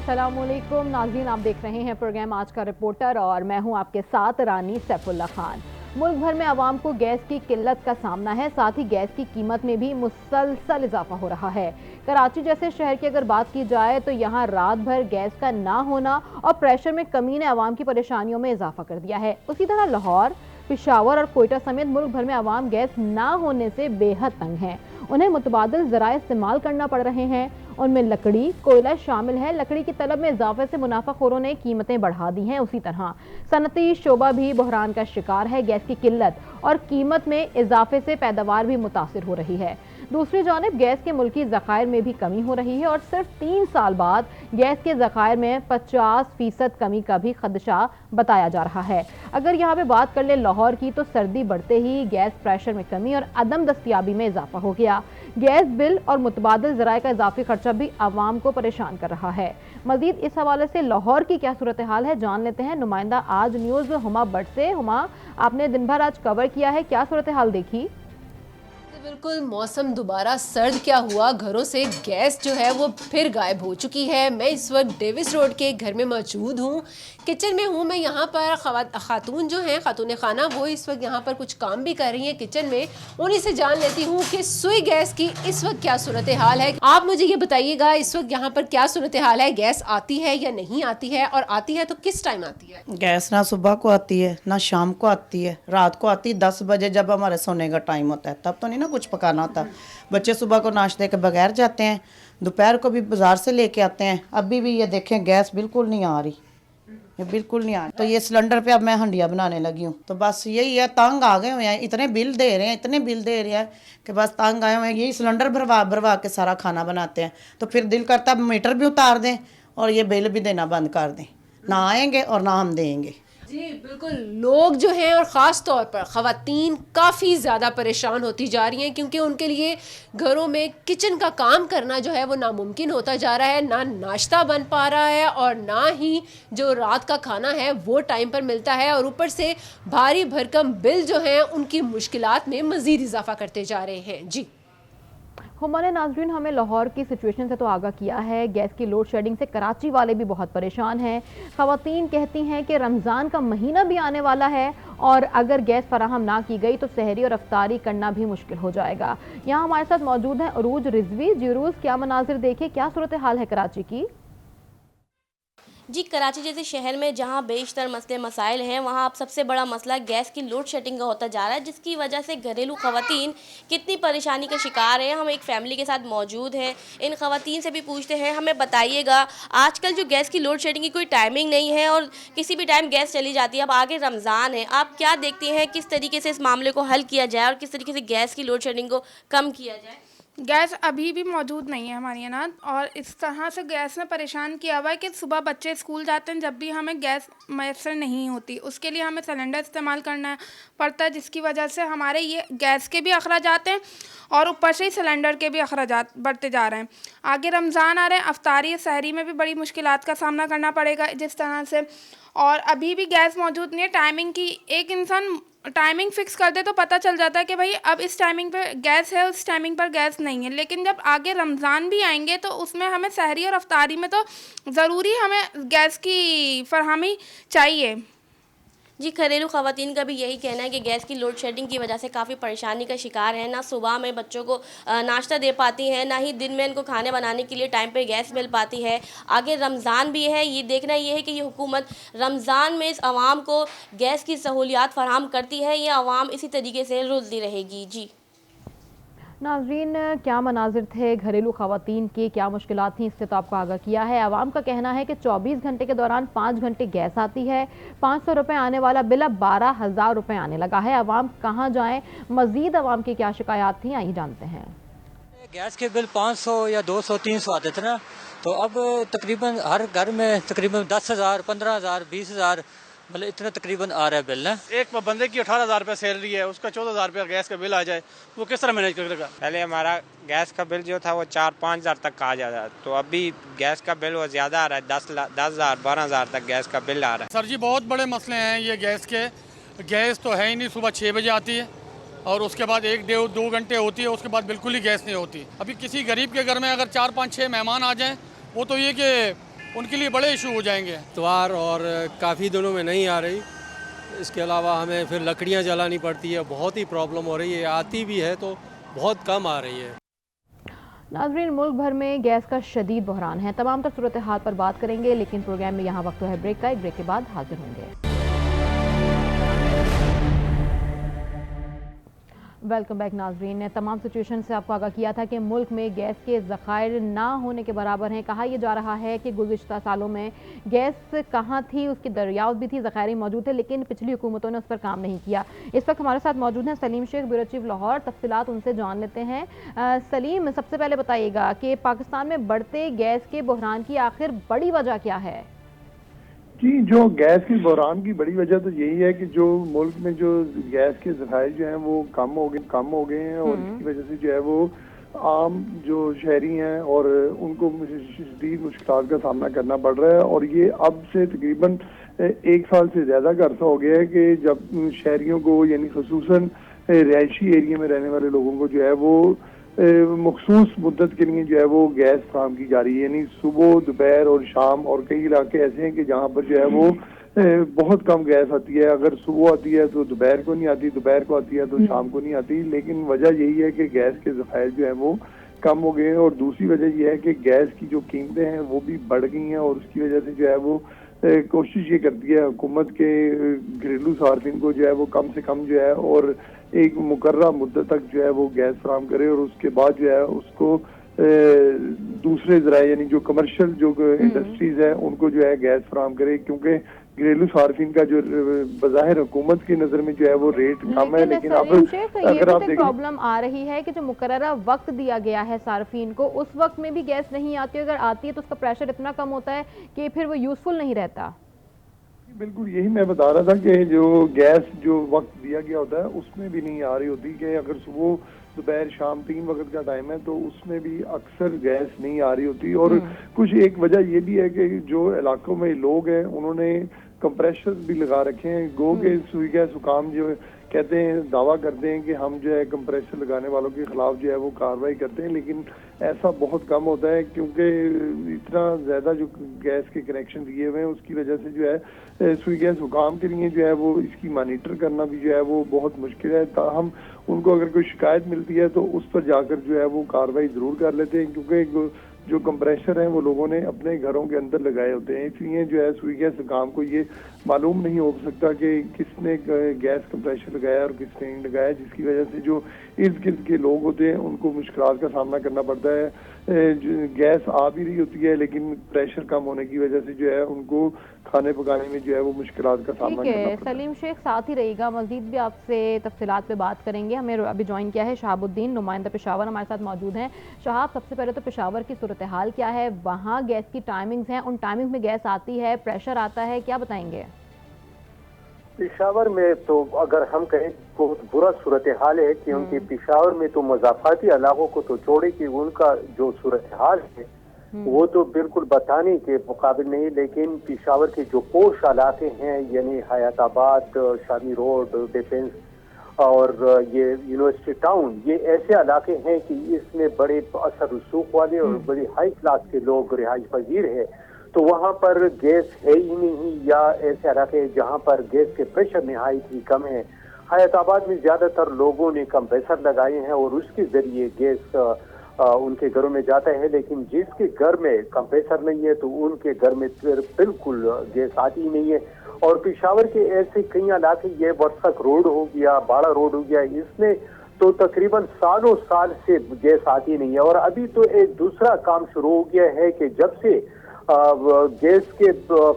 अस्सलामुअलैकुम नाज़रीन, आप देख रहे हैं प्रोग्राम आज का रिपोर्टर और मैं हूं आपके साथ रानी सैफुल्ला खान। मुल्क भर में आवाम को गैस की किल्लत का सामना है, साथ ही गैस की कीमत में भी मुसलसल इजाफा हो रहा है। कराची जैसे शहर की अगर बात की जाए तो यहाँ रात भर गैस का ना होना और प्रेशर में कमी ने आवाम की परेशानियों में इजाफा कर दिया है। उसी तरह लाहौर, पेशावर और कोयटा समेत मुल्क भर में आवाम गैस ना होने से बेहद तंग हैं। उन्हें मुतबादिल ज़राए इस्तेमाल करना पड़ रहे हैं, उनमें लकड़ी, कोयला शामिल है। लकड़ी की तलब में इजाफे से मुनाफाखोरों ने कीमतें बढ़ा दी हैं। उसी तरह सनती शोबा भी बहरान का शिकार है। गैस की किल्लत और कीमत में इजाफे से पैदावार भी मुतासिर हो रही है। दूसरी जानिब गैस के मुल्की ज़खायर में भी कमी हो रही है और सिर्फ 3 साल बाद गैस के ज़खायर में 50% कमी का भी खदशा बताया जा रहा है। अगर यहाँ पे बात कर ले लाहौर की, तो सर्दी बढ़ते ही गैस प्रेशर में कमी और अदम दस्तियाबी में इजाफा हो गया। गैस बिल और मुतबादिल ज़राए का इजाफी खर्चा भी आवाम को परेशान कर रहा है। मजीद इस हवाले से लाहौर की क्या सूरत हाल है जान लेते हैं नुमाइंदा आज न्यूज़ हुमा भट्ट से। हुमा, आपने दिन भर आज कवर किया है, क्या सूरत हाल देखी? बिल्कुल, मौसम दोबारा सर्द क्या हुआ, घरों से गैस जो है वो फिर गायब हो चुकी है। मैं इस वक्त डेविस रोड के घर में मौजूद हूँ, किचन में हूँ मैं। यहाँ पर खातून जो हैं, खातून खाना, वो इस वक्त यहाँ पर कुछ काम भी कर रही हैं किचन में। उन्हीं से जान लेती हूँ कि सुई गैस की इस वक्त क्या सूरत हाल है। आप मुझे ये बताइएगा इस वक्त यहाँ पर क्या सूरत हाल है, गैस आती है या नहीं आती है, और आती है तो किस टाइम आती है? गैस ना सुबह को आती है ना शाम को आती है, रात को आती है 10 बजे जब हमारे सोने का टाइम होता है, तब तो नहीं ना कुछ पकाना होता। बच्चे सुबह को नाश्ते के बगैर जाते हैं, दोपहर को भी बाजार से लेके आते हैं। अभी भी ये देखें गैस बिल्कुल नहीं आ रही, ये बिल्कुल नहीं आ रही। तो ये सिलेंडर पे अब मैं हंडिया बनाने लगी हूँ। तो बस यही है, तंग आ गए हुए हैं, इतने बिल दे रहे हैं, इतने बिल दे रहे हैं कि बस तंग आए हुए हैं। यही सिलेंडर भरवा भरवा के सारा खाना बनाते हैं, तो फिर दिल करता है मीटर भी उतार दें और ये बिल भी देना बंद कर दें, ना आएंगे और ना हम देंगे। जी बिल्कुल, लोग जो हैं और ख़ास तौर पर ख़वातीन काफ़ी ज़्यादा परेशान होती जा रही हैं, क्योंकि उनके लिए घरों में किचन का काम करना जो है वो नामुमकिन होता जा रहा है। ना नाश्ता बन पा रहा है और ना ही जो रात का खाना है वो टाइम पर मिलता है, और ऊपर से भारी भरकम बिल जो हैं उनकी मुश्किलात में मज़ीद इजाफा करते जा रहे हैं। जी हुमा ने नाज़रीन हमें लाहौर की सिचुएशन से तो आगाह किया है। गैस की लोड शेडिंग से कराची वाले भी बहुत परेशान हैं। ख़वातीन कहती हैं कि रमज़ान का महीना भी आने वाला है और अगर गैस फराहम ना की गई तो सहरी और अफ्तारी करना भी मुश्किल हो जाएगा। यहाँ हमारे साथ मौजूद हैं अरूज रिजवी। जी अरूज, क्या मनाजिर देखे, क्या सूरत हाल है कराची की? जी, कराची जैसे शहर में जहां बेशतर मसले मसाइल हैं, वहां अब सबसे बड़ा मसला गैस की लोड शेडिंग का होता जा रहा है, जिसकी वजह से घरेलू ख़वातीन कितनी परेशानी का शिकार है। हम एक फ़ैमिली के साथ मौजूद हैं, इन ख़वातीन से भी पूछते हैं। हमें बताइएगा, आजकल जो गैस की लोड शेडिंग की कोई टाइमिंग नहीं है और किसी भी टाइम गैस चली जाती है। अब आगे रमज़ान है, आप क्या देखती हैं किस तरीके से इस मामले को हल किया जाए और किस तरीके से गैस की लोड शेडिंग को कम किया जाए? गैस अभी भी मौजूद नहीं है हमारे यहाँ, और इस तरह से गैस ने परेशान किया हुआ है कि सुबह बच्चे स्कूल जाते हैं, जब भी हमें गैस मैसर नहीं होती, उसके लिए हमें सिलेंडर इस्तेमाल करना पड़ता है, जिसकी वजह से हमारे ये गैस के भी अखराजात हैं और ऊपर से ही सिलेंडर के भी अखराजात बढ़ते जा रहे हैं। आगे रमज़ान आ रहे हैं, अफ्तारी सहरी में भी बड़ी मुश्किलात का सामना करना पड़ेगा जिस तरह से। और अभी भी गैस मौजूद नहीं है। टाइमिंग की एक इंसान टाइमिंग फ़िक्स कर दे तो पता चल जाता है कि भाई अब इस टाइमिंग पे गैस है, उस टाइमिंग पर गैस नहीं है। लेकिन जब आगे रमज़ान भी आएंगे तो उसमें हमें सहरी और अफ्तारी में तो ज़रूरी हमें गैस की फरहमी चाहिए। जी, घरेलू ख़वातीन का भी यही कहना है कि गैस की लोड शेडिंग की वजह से काफ़ी परेशानी का शिकार है। ना सुबह में बच्चों को नाश्ता दे पाती हैं, ना ही दिन में इनको खाने बनाने के लिए टाइम पे गैस मिल पाती है। आगे रमज़ान भी है, ये देखना ये है कि ये हुकूमत रमज़ान में इस आवाम को गैस की सहूलियात फराहम करती है, ये आवाम इसी तरीके से रुलती रहेगी। जी नाज़रीन, क्या मनाजिर थे घरेलू ख़वातीन की, क्या मुश्किलात थी, इससे तो आपको आगाह किया है। आवाम का कहना है कि 24 घंटे के दौरान 5 घंटे गैस आती है। 500 रुपये आने वाला बिल अब 12,000 रुपये आने लगा है। आवाम कहाँ जाएँ? मज़ीद आवाम की क्या शिकायत थी, आइए जानते हैं। गैस के बिल 500 या 200 300 आते थे ना, तो अब तकरीबन हर घर में तकरीबन 10,000 15,000 20,000 मतलब इतना तकरीबन आ रहा है बिल ना। एक बंदे की 18,000 रुपये सैलरी है, उसका 14,000 रुपये गैस का बिल आ जाए, वो किस तरह मैनेज करेगा? पहले हमारा गैस का बिल जो था वो 4-5 हज़ार तक का आ जाता है, तो अभी गैस का बिल वो ज़्यादा आ रहा है, 10,000 12,000 तक गैस का बिल आ रहा है। सर जी, बहुत बड़े मसले हैं ये गैस के। गैस तो है ही नहीं, सुबह 6 बजे आती है और उसके बाद 1-2 घंटे होती है, उसके बाद बिल्कुल ही गैस नहीं होती। अभी किसी गरीब के घर में अगर 4-5-6 मेहमान आ जाएँ, वो तो ये कि उनके लिए बड़े इशू हो जाएंगे। त्योहार और काफ़ी दिनों में नहीं आ रही, इसके अलावा हमें फिर लकड़ियाँ जलानी पड़ती है, बहुत ही प्रॉब्लम हो रही है। आती भी है तो बहुत कम आ रही है। नाज़रीन, मुल्क भर में गैस का शदीद बहरान है। तमाम तर सूरत हाल पर बात करेंगे, लेकिन प्रोग्राम में यहाँ वक्त है ब्रेक का। एक ब्रेक के बाद हाजिर होंगे। वेलकम बैक नाज़रीन। ने तमाम सिचुएशन से आपको आगाह किया था कि मुल्क में गैस के ज़खायर ना होने के बराबर हैं। कहा यह जा रहा है कि गुज़िश्ता सालों में गैस कहाँ थी, उसकी दरियाफ्त भी थी, ज़खायर मौजूद थे, लेकिन पिछली हुकूमतों ने उस पर काम नहीं किया। इस वक्त हमारे साथ मौजूद हैं सलीम शेख, ब्यूरो चीफ लाहौर। तफसीलात उनसे जान लेते हैं। सलीम, सबसे पहले बताइएगा कि पाकिस्तान में बढ़ते गैस के बहरान की आखिर बड़ी वजह क्या है? जी, जो गैस के बहरान की बड़ी वजह तो यही है कि जो मुल्क में जो गैस के ज़खायर जो हैं वो कम हो गए हैं, और इसकी वजह से जो है वो आम जो शहरी हैं और उनको शदीद मुश्किलात का सामना करना पड़ रहा है। और ये अब से तकरीबन 1 साल से ज़्यादा का अरसा हो गया है कि जब शहरियों को, यानी खसूसन रिहायशी एरिया में रहने वाले लोगों को जो है वो मखसूस मुद्दत के लिए जो है वो गैस फराहम की जा रही है। यानी सुबह, दोपहर और शाम, और कई इलाके ऐसे हैं कि जहाँ पर जो है वो बहुत कम गैस आती है। अगर सुबह आती है तो दोपहर को नहीं आती, दोपहर को आती है तो शाम को नहीं आती। लेकिन वजह यही है कि गैस के ज़खायर जो है वो कम हो गए हैं। और दूसरी वजह यह है कि गैस की जो कीमतें हैं वो भी बढ़ गई हैं, और उसकी वजह से जो है वो कोशिश ये करती है हुकूमत के घरेलू सार्फिन को जो है वो कम से कम जो है और एक मुकर्रर मुद्दत तक जो है वो गैस फराहम करे, और उसके बाद जो है उसको दूसरे ज़राए यानी जो कमर्शियल जो इंडस्ट्रीज है उनको जो है गैस फराहम करे। क्योंकि घरेलू सार्फिन का जो बज़ाहिर हुकूमत की नज़र में जो है वो रेट कम है, लेकिन अब अगर आप देखें प्रॉब्लम आ रही है कि जो मुकर्ररा वक्त दिया गया है सार्फिन को, उस वक्त में भी गैस नहीं आती। अगर आती है तो उसका प्रेशर इतना कम होता है कि फिर वो यूजफुल नहीं रहता। बिल्कुल यही मैं बता रहा था कि जो गैस जो वक्त दिया गया होता है उसमें भी नहीं आ रही होती। कि अगर सुबह, दोपहर, शाम 3 वक्त का टाइम है तो उसमें भी अक्सर गैस नहीं आ रही होती। और कुछ एक वजह ये भी है कि जो इलाकों में लोग हैं उन्होंने कंप्रेशर भी लगा रखे हैं। गो के सुई गैस हुकाम जो कहते हैं, दावा करते हैं कि हम जो है कंप्रेसर लगाने वालों के खिलाफ जो है वो कार्रवाई करते हैं, लेकिन ऐसा बहुत कम होता है क्योंकि इतना ज़्यादा जो गैस के कनेक्शन दिए हुए हैं उसकी वजह से जो है सुई गैस हुकाम के लिए जो है वो इसकी मॉनिटर करना भी जो है वो बहुत मुश्किल है। ताहम उनको अगर कोई शिकायत मिलती है तो उस पर जाकर जो है वो कार्रवाई ज़रूर कर लेते हैं, क्योंकि जो कंप्रेशर हैं वो लोगों ने अपने घरों के अंदर लगाए होते हैं। इसलिए जो है सुई गैस हुकाम को ये मालूम नहीं हो सकता कि किसने गैस कंप्रेशर लगाया और किसने नहीं लगाया, जिसकी वजह से जो इर्द गिर्द के लोग होते हैं उनको मुश्किलात का सामना करना पड़ता है। गैस आ भी रही होती है लेकिन प्रेशर कम होने की वजह से जो है उनको खाने पकाने में जो है वो मुश्किलात का सामना करना पड़ता है। सलीम शेख साथ ही रहिएगा, मजीद भी आपसे तफसीलात पे बात करेंगे। हमें अभी ज्वाइन किया है शहाबुद्दीन, नुमाइंदा पेशावर, हमारे साथ मौजूद हैं। शहाब, सबसे पहले तो पेशावर की सूरत हाल क्या है? वहाँ गैस की टाइमिंग्स हैं, उन टाइमिंग में गैस आती है, प्रेशर आता है, क्या बताएंगे? पेशावर में तो अगर हम कहें बहुत बुरा सूरत हाल है, क्योंकि पेशावर में तो मज़ाफ़ाती इलाकों को तो छोड़े कि उनका जो सूरत हाल है वो तो बिल्कुल बताने के मुकाबिल नहीं। लेकिन पेशावर के जो पोश इलाके हैं यानी हयाताबाद, शामी रोड, डिफेंस और ये यूनिवर्सिटी टाउन, ये ऐसे इलाके हैं कि इसमें बड़े असर रसूख वाले और बड़ी हाई क्लास के लोग रिहाइश पजीर है। तो वहाँ पर गैस है ही नहीं, या ऐसे इलाके जहाँ पर गैस के प्रेशर नहायत ही कम है। हयाताबाद में ज़्यादातर लोगों ने कंप्रेसर लगाए हैं और उसके ज़रिए गैस उनके घरों में जाता है, लेकिन जिसके घर में कंप्रेसर नहीं है तो उनके घर में बिल्कुल गैस आती ही नहीं है। और पेशावर के ऐसे कई इलाके, ये वर्सक रोड हो गया, बाड़ा रोड हो गया, इसमें तो तकरीबन सालों साल से गैस आती नहीं है। और अभी तो एक दूसरा काम शुरू हो गया है कि जब से गैस के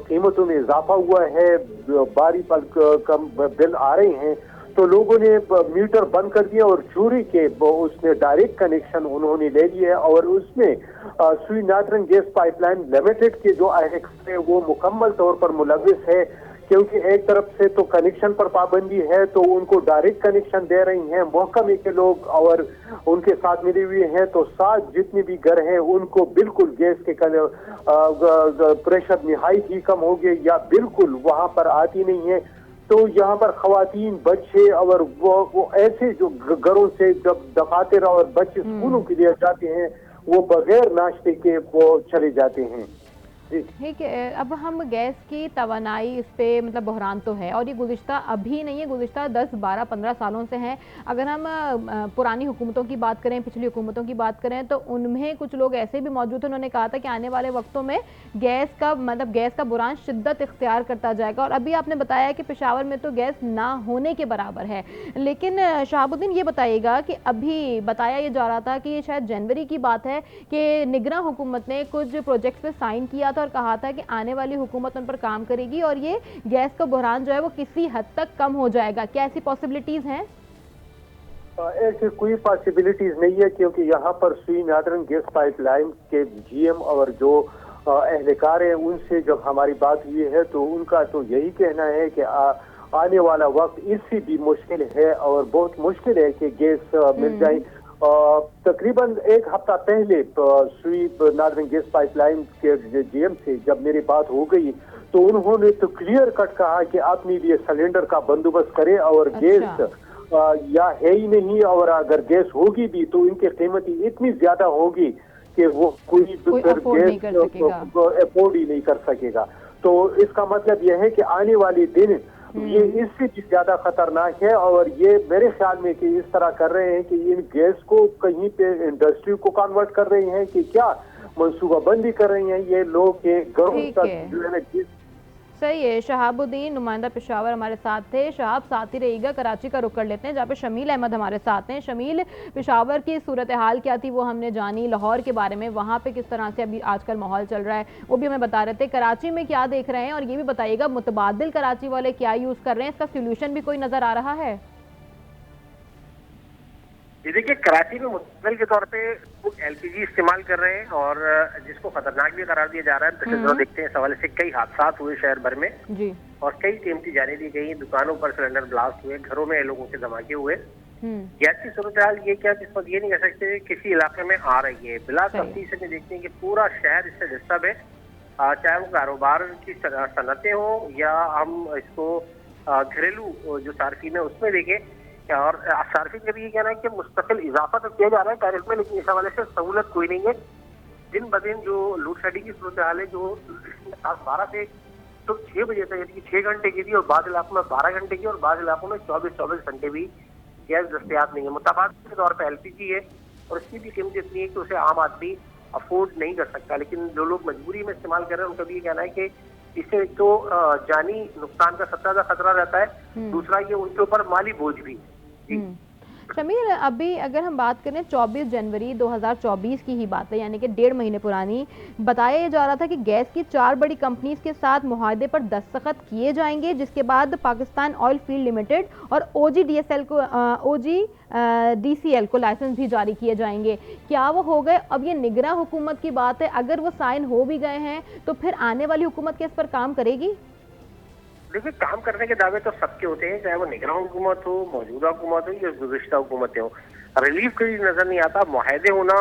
कीमतों में इजाफा हुआ है, बारी पल कम बिल आ रहे हैं, तो लोगों ने मीटर बंद कर दिया और चोरी के उसमें डायरेक्ट कनेक्शन उन्होंने ले लिया है। और उसमें सुई नाटरंग गैस पाइपलाइन लिमिटेड के जो आईएक्स है वो मुकम्मल तौर पर मुलविस है, क्योंकि एक तरफ से तो कनेक्शन पर पाबंदी है तो उनको डायरेक्ट कनेक्शन दे रही हैं महकमे के लोग और उनके साथ मिले हुए हैं, तो साथ जितने भी घर हैं उनको बिल्कुल गैस के प्रेशर निहायत ही कम हो गए या बिल्कुल वहां पर आती नहीं है। तो यहाँ पर खवातीन, बच्चे और वो ऐसे जो घरों से जब दफातर और बच्चे स्कूलों के लिए जाते हैं वो बगैर नाश्ते के वो चले जाते हैं। ठीक है, अब हम गैस की तवानाई इस पे मतलब बहरान तो है और ये गुज़िश्ता अभी नहीं है, गुज़िश्ता 10, 12, 15 सालों से है। अगर हम पुरानी हुकूमतों की बात करें, पिछली हुकूमतों की बात करें तो उनमें कुछ लोग ऐसे भी मौजूद थे, उन्होंने कहा था कि आने वाले वक्तों में गैस का बहरान शिद्दत इख्तियार करता जाएगा और अभी आपने बताया कि पेशावर में तो गैस ना होने के बराबर है। लेकिन शहाबुद्दीन ये बताइएगा कि अभी बताया ये जा रहा था कि शायद जनवरी की बात है कि निगरां हुकूमत ने कुछ प्रोजेक्ट्स पे साइन किया और कहा था कि आने वाली हुकूमत उन पर काम करेगी और ये गैस का बहरान जो है वो किसी हद तक कम हो जाएगा। क्या ऐसी पॉसिबिलिटीज हैं? ऐसी कोई पॉसिबिलिटीज नहीं है, क्योंकि यहाँ पर सुई नादरन गैस पाइपलाइन के जीएम और जो एहलकार हैं उनसे जब हमारी बात हुई है तो उनका तो यही कहना है कि आने वाला वक्त इससे भी मुश्किल है और बहुत मुश्किल है कि गैस मिल जाए। तकरीबन एक हफ्ता पहले सुई नादरन गैस पाइपलाइन के जीएम से जब मेरी बात हो गई तो उन्होंने तो क्लियर कट कहा कि अपने लिए सिलेंडर का बंदोबस्त करें और गैस या है ही नहीं, और अगर गैस होगी भी तो इनकी कीमत इतनी ज्यादा होगी कि वो कोई गैस अफोर्ड ही नहीं कर सकेगा। तो इसका मतलब यह है कि आने वाले दिन ये इससे भी ज्यादा खतरनाक है और ये मेरे ख्याल में कि इस तरह कर रहे हैं कि इन गैस को कहीं पे इंडस्ट्री को कन्वर्ट कर रहे हैं कि क्या मंसूबाबंदी कर रहे हैं ये लोग के घरों तक जो है ना। सही है। शहाबुद्दीन नुमाइंदा पेशावर हमारे साथ थे। शहाब साथ ही रहिएगा, कराची का रुख कर लेते हैं जहाँ पे शमील अहमद हमारे साथ हैं। शमील, पेशावर की सूरत हाल क्या थी वो हमने जानी, लाहौर के बारे में वहाँ पे किस तरह से अभी आजकल माहौल चल रहा है वो भी हमें बता रहे थे। कराची में क्या देख रहे हैं और ये भी बताइएगा मुतबादिल कराची वाले क्या यूज़ कर रहे हैं, इसका सोल्यूशन भी कोई नज़र आ रहा है? ये देखिए, कराची में मुस्तकिल के तौर पे एलपीजी इस्तेमाल कर रहे हैं और जिसको खतरनाक भी करार दिया जा रहा है। पिछले दिनों देखते हैं इस हवाले से कई हादसा हुए शहर भर में जी, और कई कीमती जाने दी गई, दुकानों पर सिलेंडर ब्लास्ट हुए, घरों में लोगों के धमाके हुए। गैस की सूरत हाल ये क्या जिस पर ये नहीं कह सकते किसी इलाके में आ रही है, बिला तफ्तीश से देखते हैं कि पूरा शहर इससे डिस्टर्ब है, चाहे वो कारोबार की सनतें हो या हम इसको घरेलू जो सार्फिन है उसमें देखें। और सार्फिन का भी ये कहना है कि मुस्तकिल इजाफा तो किया जा रहा है टैरिफ में, लेकिन इस हवाले से सहूलत कोई नहीं है। दिन ब दिन जो लोड शेडिंग की सूरत हाल है जो 12 से तो 6 बजे तक यानी कि 6 घंटे की थी और बाद इलाकों में 12 घंटे की और बाद इलाकों में 24 घंटे भी गैस दस्तियाब नहीं है। मुताबाद के तौर पर एलपीजी है और इसकी भी कीमत इतनी है कि उसे आम आदमी अफोर्ड नहीं कर सकता, लेकिन जो लोग मजबूरी में इस्तेमाल कर रहे हैं उनका भी ये कहना है कि इससे तो जानी नुकसान का सबसे ज्यादा खतरा रहता है, दूसरा ये उनके ऊपर माली बोझ भी। शमील, अभी अगर हम बात करें 24 जनवरी 2024 की ही बात है, यानी कि 1.5 महीने पुरानी, बताया जा रहा था कि गैस की 4 बड़ी कंपनीज के साथ मुआहदे पर दस्तखत किए जाएंगे, जिसके बाद पाकिस्तान ऑयल फील्ड लिमिटेड और OGDCL को लाइसेंस भी जारी किए जाएंगे। क्या वो हो गए? अब ये निगरां हुकूमत की बात है, अगर वो साइन हो भी गए हैं तो फिर आने वाली हुकूमत इस पर काम करेगी? देखिए, काम करने के दावे तो सबके होते हैं, चाहे वो निगरान हुकूमत हो, मौजूदा हुकूमत हो या गुज़िश्ता हुकूमतें हो। रिलीफ कहीं नजर नहीं आता। मुआहदे होना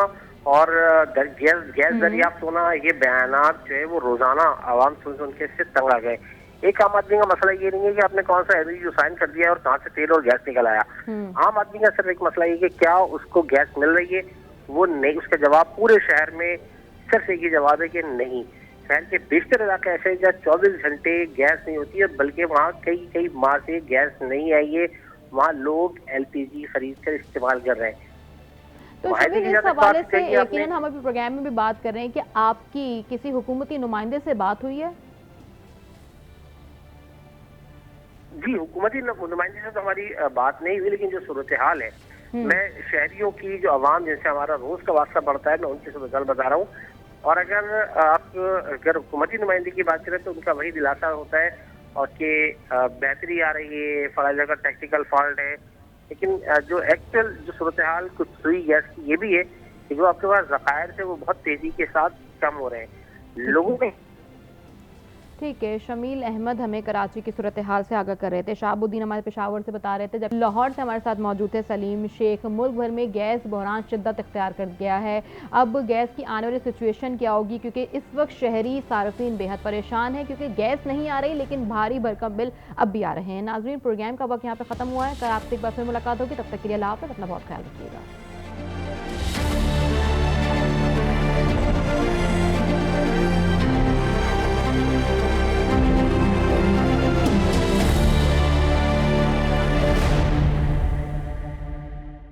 और गैस दरियाफ्त होना, ये बयानात जो है वो रोजाना आवाम सुन के से तंग आ गए। एक आम आदमी का मसला ये नहीं है कि आपने कौन सा एग्रीमेंट साइन कर दिया है और कहाँ से तेल और गैस निकल आया। आम आदमी का सिर्फ एक मसला ये कि क्या उसको गैस मिल रही है, वो नहीं। उसका जवाब पूरे शहर में सिर्फ एक ही जवाब है कि नहीं। शहर के बेशतर इलाके ऐसे हैं जहाँ 24 घंटे गैस नहीं होती है, बल्कि वहाँ कई माह से गैस नहीं आई है, वहाँ लोग एलपीजी खरीद कर इस्तेमाल कर रहे हैं। तो इस हवाले से यकीनन हम अभी प्रोग्राम में भी बात कर रहे हैं कि आपकी किसी हुकूमती नुमाइंदे से बात हुई है? जी, हुकूमती नुमाइंदे से तो हमारी बात नहीं हुई, लेकिन जो सूरत हाल है, मैं शहरियों की जो आवाम जिनसे हमारा रोज का वास्ता बढ़ता है, मैं उनकी सूरत हाल बता रहा हूँ। और अगर हुकूमती नुमाइंदगी की बात करें तो उनका वही दिलासा होता है और कि बेहतरी आ रही है, फला जगह टेक्निकल फॉल्ट है, लेकिन जो एक्चुअल जो सूरत हाल कुछ सुई गैस की ये भी है कि जो आपके पास ज़खायर थे वो बहुत तेजी के साथ कम हो रहे हैं लोगों में। ठीक है, शमील अहमद हमें कराची की सूरत हाल से आगाह कर रहे थे। शहाबुद्दीन हमारे पेशावर से बता रहे थे, जब लाहौर से हमारे साथ मौजूद थे सलीम शेख। मुल्क भर में गैस बहरान शिद्दत इख्तियार कर गया है। अब गैस की आने वाली सिचुएशन क्या होगी, क्योंकि इस वक्त शहरी सार्फिन बेहद परेशान है क्योंकि गैस नहीं आ रही, लेकिन भारी भरकम बिल अब भी आ रहे हैं। नाज़रीन, प्रोग्राम का वक्त यहाँ पर ख़त्म हुआ है। कल आपसे एक बार फिर मुलाकात होगी, तब तक के लिए अल्लाह हाफ़िज़, अपना बहुत ख्याल रखिएगा।